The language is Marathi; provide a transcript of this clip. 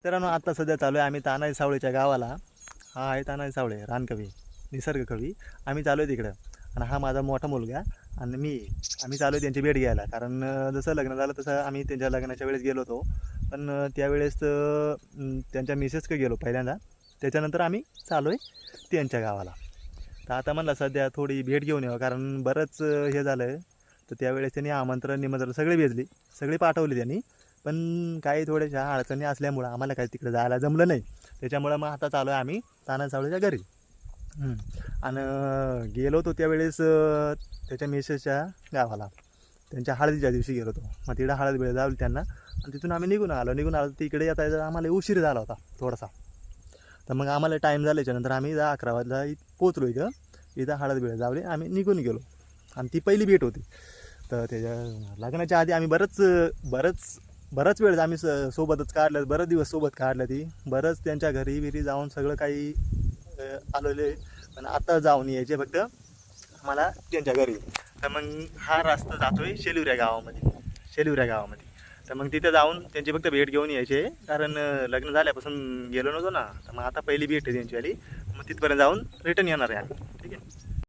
मित्रांनो आता सध्या चालू आहे आम्ही तानाजी सावळेच्या गावाला. हा आहे तानाजी सावळे रानकवी निसर्ग कवी. आम्ही चालू आहे तिकडं आणि हा माझा मोठा मुलगा आणि आम्ही चालू आहे त्यांची भेट घ्यायला. कारण जसं लग्न झालं तसं आम्ही त्यांच्या लग्नाच्या वेळेस गेलो होतो. पण त्यावेळेस त्यांच्या मिसेसकडे गेलो पहिल्यांदा. त्याच्यानंतर आम्ही चालू आहे त्यांच्या गावाला. तर आता म्हणलं सध्या थोडी भेट घेऊन यावं कारण बरंच हे झालं आहे. तर त्यावेळेस त्यांनी आमंत्रण निमंत्रण सगळी पाठवली त्यांनी. पण काही थोड्याशा अडचणी असल्यामुळं आम्हाला काही तिकडे जायला जमलं नाही. त्याच्यामुळं मग आता चालू आहे आम्ही तानाजी सावळेच्या घरी. आणि गेलो होतो त्यावेळेस त्याच्या मिसेसच्या गावाला त्यांच्या हळदीच्या दिवशी गेलो होतो. मग तिकडे हळद वेळ जावली त्यांना आणि तिथून आम्ही निघून आलो तिकडे येता आम्हाला उशीर झाला होता थोडासा. तर मग आम्हाला टाईम झाल्याच्यानंतर आम्ही 10-11 वाजता पोचलो. इथं हळद वेळ जावली आम्ही निघून गेलो आणि ती पहिली भेट होती. तर त्याच्या लग्नाच्या आधी आम्ही बरंच वेळ आम्ही सोबतच काढलं. बरेच दिवस सोबत काढलं. बरंच त्यांच्या घरी जाऊन सगळं काही आलेले. पण आता जाऊन यायचे फक्त मला त्यांच्या घरी. तर मग हा रस्ता जातोय शेलिवऱ्या गावामध्ये. तर मग तिथे जाऊन त्यांची फक्त भेट घेऊन यायचे. कारण लग्न झाल्यापासून गेलो नव्हतो ना. तर मग आता पहिली भेट आहे त्यांची आली. मग तिथपर्यंत जाऊन रिटर्न येणार आहे. ठीक आहे.